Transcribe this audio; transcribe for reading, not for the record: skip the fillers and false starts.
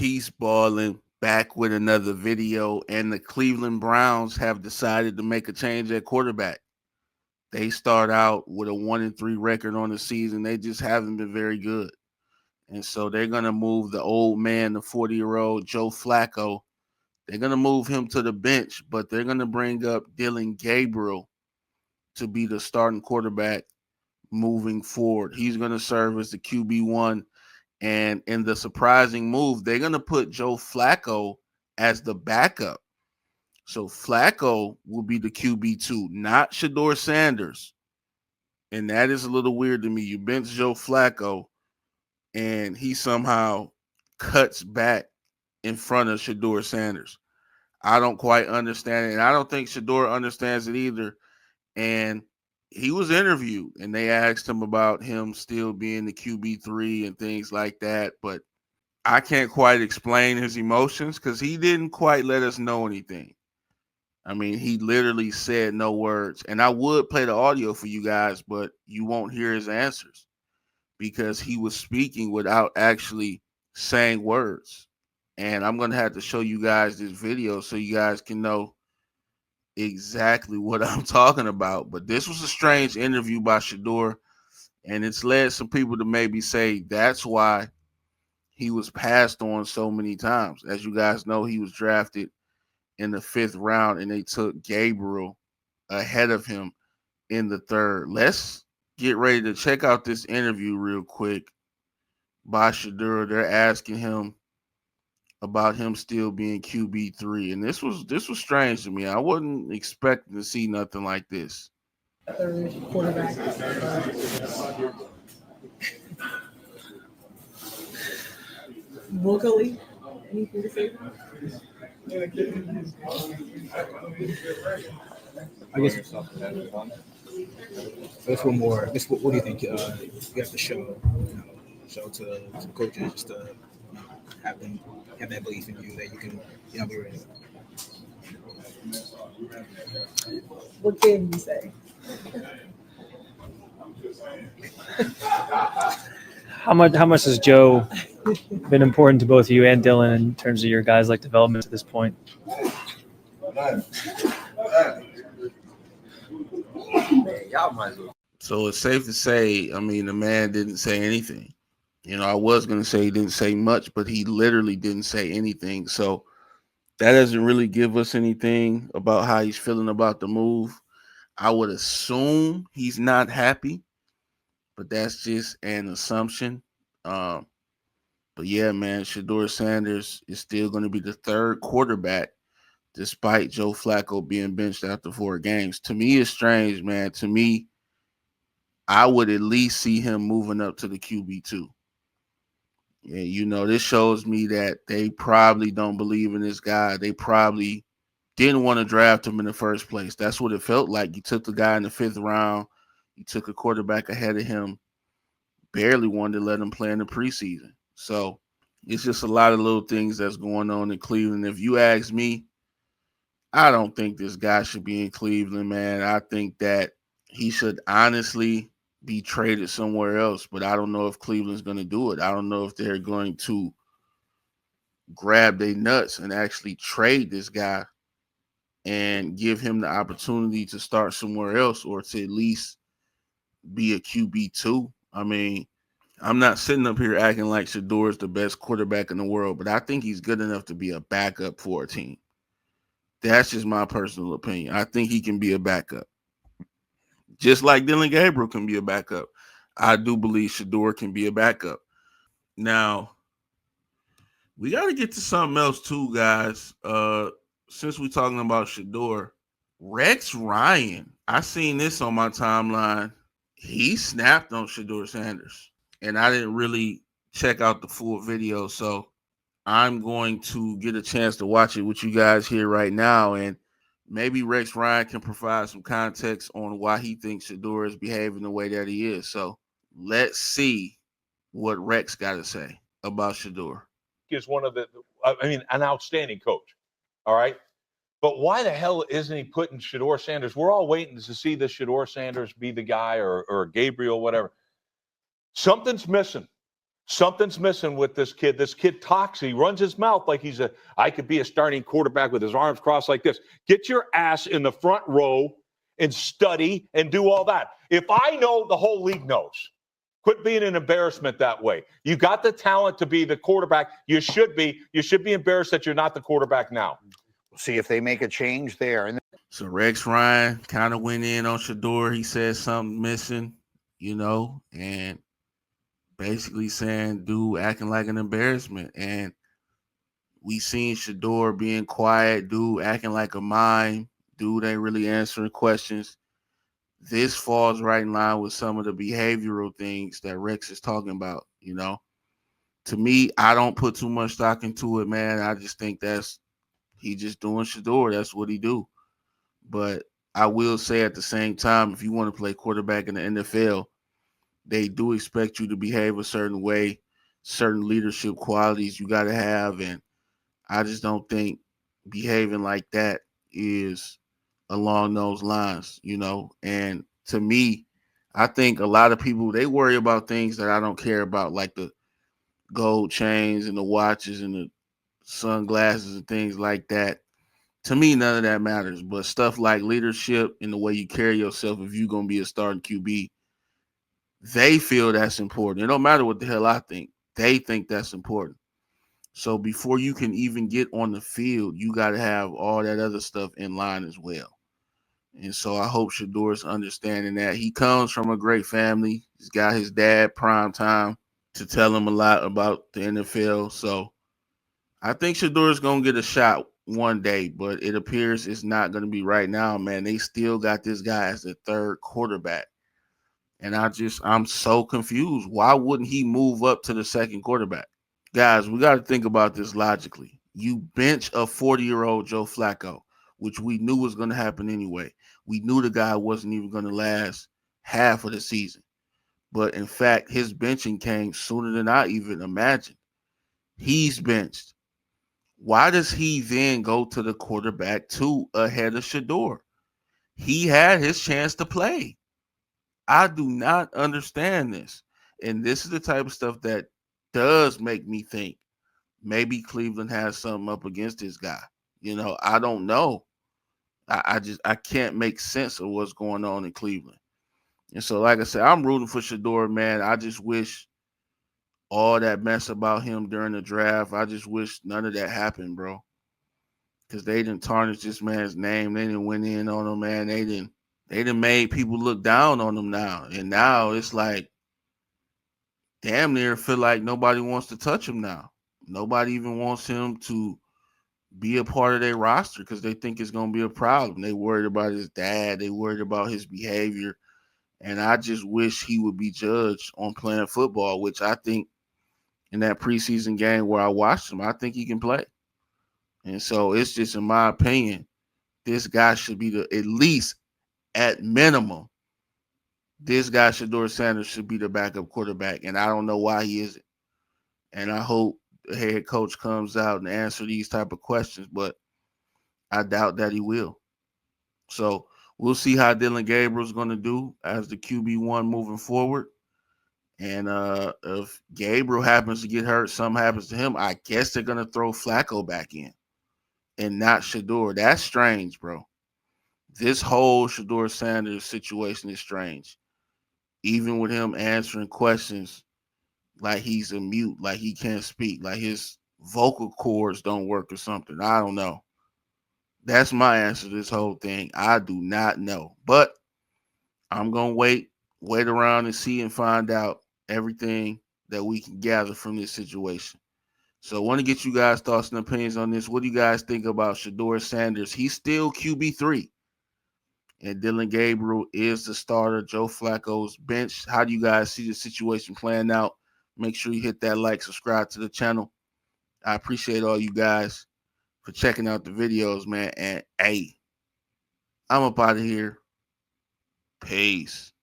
Peace balling back with another video, and the Cleveland Browns have decided to make a change at quarterback. They start out with a 1-3 record on the season. They just haven't been very good. And so they're going to move the old man, the 40-year-old Joe Flacco. They're going to move him to the bench, but they're going to bring up Dillon Gabriel to be the starting quarterback moving forward. He's going to serve as the QB1. And in the surprising move, they're going to put Joe Flacco as the backup. So Flacco will be the QB2, not Shedeur Sanders. And that is a little weird to me. You bench Joe Flacco, and he somehow cuts back in front of Shedeur Sanders. I don't quite understand it, and I don't think Shedeur understands it either. And he was interviewed, and they asked him about him still being the QB3 and things like that. But I can't quite explain his emotions because he didn't quite let us know anything. I mean, he literally said no words. And I would play the audio for you guys, but you won't hear his answers because he was speaking without actually saying words. And I'm going to have to show you guys this video so you guys can know exactly what I'm talking about. But this was a strange interview by Shedeur, and it's led some people to maybe say that's why he was passed on so many times. As you guys know, he was drafted in the 5th round, and they took Gabriel ahead of him in the 3rd. Let's get ready to check out this interview real quick by Shedeur. They're asking him about him still being QB3, and this was strange to me. I wasn't expecting to see nothing like this. Third quarterback. Vocally, anything to say? I guess we'll stop with that one. Just one more. What do you think? You have to show to the coaches just to have them have that belief in you that you can be ready. What can you say? How much has Joe been important to both you and Dillon in terms of your guys' development to this point? So it's safe to say, I mean, the man didn't say anything. I was going to say he didn't say much, but he literally didn't say anything. So that doesn't really give us anything about how he's feeling about the move. I would assume he's not happy, but that's just an assumption. But yeah, man, Shedeur Sanders is still going to be the 3rd quarterback despite Joe Flacco being benched after 4 games. To me, it's strange, man. To me, I would at least see him moving up to the QB2. Yeah, this shows me that they probably don't believe in this guy. They probably didn't want to draft him in the first place. That's what it felt like. You took the guy in the 5th round. You took a quarterback ahead of him. Barely wanted to let him play in the preseason. So it's just a lot of little things that's going on in Cleveland. If you ask me, I don't think this guy should be in Cleveland, man. I think that he should honestly be traded somewhere else, but I don't know if Cleveland's going to do it. I don't know if they're going to grab their nuts and actually trade this guy and give him the opportunity to start somewhere else or to at least be a QB2. I mean, I'm not sitting up here acting like Shedeur is the best quarterback in the world, but I think he's good enough to be a backup for a team. That's just my personal opinion. I think he can be a backup. Just like Dillon Gabriel can be a backup. I do believe Shedeur can be a backup. Now, we got to get to something else too, guys. Since we're talking about Shedeur, Rex Ryan, I seen this on my timeline. He snapped on Shedeur Sanders, and I didn't really check out the full video, so I'm going to get a chance to watch it with you guys here right now, and maybe Rex Ryan can provide some context on why he thinks Shedeur is behaving the way that he is. So let's see what Rex got to say about Shedeur. Is one of an outstanding coach. All right. But why the hell isn't he putting Shedeur Sanders? We're all waiting to see this Shedeur Sanders be the guy or Gabriel, whatever. Something's missing. Something's missing with this kid. This kid talks. He runs his mouth like I could be a starting quarterback with his arms crossed like this. Get your ass in the front row and study and do all that. If I know, the whole league knows. Quit being an embarrassment that way. You got the talent to be the quarterback. You should be. You should be embarrassed that you're not the quarterback now. We'll see if they make a change there. And So Rex Ryan kind of went in on Shedeur. He said something missing, and basically saying dude acting like an embarrassment. And we seen Shedeur being quiet, dude acting like a mime, dude ain't really answering questions. This falls right in line with some of the behavioral things that Rex is talking about, To me, I don't put too much stock into it, man. I just think he just doing Shedeur. That's what he do. But I will say at the same time, if you want to play quarterback in the NFL, they do expect you to behave a certain way, certain leadership qualities you got to have. And I just don't think behaving like that is along those lines, And to me, I think a lot of people, they worry about things that I don't care about, like the gold chains and the watches and the sunglasses and things like that. To me, none of that matters. But stuff like leadership and the way you carry yourself, if you're going to be a starting QB, they feel that's important. It don't matter what the hell I think. They think that's important. So before you can even get on the field, you got to have all that other stuff in line as well. And so I hope Shedeur is understanding that. He comes from a great family. He's got his dad prime time to tell him a lot about the NFL. So I think Shedeur is going to get a shot one day, but it appears it's not going to be right now, man. They still got this guy as the third quarterback. And I'm so confused. Why wouldn't he move up to the second quarterback? Guys, we got to think about this logically. You bench a 40-year-old Joe Flacco, which we knew was going to happen anyway. We knew the guy wasn't even going to last half of the season. But in fact, his benching came sooner than I even imagined. He's benched. Why does he then go to the quarterback 2 ahead of Shedeur? He had his chance to play. I do not understand this. And this is the type of stuff that does make me think maybe Cleveland has something up against this guy. I don't know. I can't make sense of what's going on in Cleveland. And so, like I said, I'm rooting for Shedeur, man. I just wish all that mess about him during the draft, I just wish none of that happened, bro. Because they didn't tarnish this man's name. They didn't win in on him, man. They didn't made people look down on him now. And now it's like damn near feel like nobody wants to touch him now. Nobody even wants him to be a part of their roster because they think it's going to be a problem. They worried about his dad. They worried about his behavior. And I just wish he would be judged on playing football, which I think in that preseason game where I watched him, I think he can play. And so it's just, in my opinion, this guy should be at least at minimum, this guy, Shedeur Sanders, should be the backup quarterback. And I don't know why he isn't. And I hope the head coach comes out and answer these type of questions, but I doubt that he will. So we'll see how Dillon Gabriel is going to do as the QB1 moving forward. And if Gabriel happens to get hurt, something happens to him, I guess they're going to throw Flacco back in and not Shedeur. That's strange, bro. This whole Shedeur Sanders situation is strange. Even with him answering questions like he's a mute, like he can't speak, like his vocal cords don't work or something. I don't know. That's my answer to this whole thing. I do not know. But I'm going to wait around and see and find out everything that we can gather from this situation. So I want to get you guys' thoughts and opinions on this. What do you guys think about Shedeur Sanders? He's still QB3. And Dillon Gabriel is the starter. Joe Flacco's bench. How do you guys see the situation playing out? Make sure you hit that like, subscribe to the channel. I appreciate all you guys for checking out the videos, man. And hey, I'm up out of here. Peace.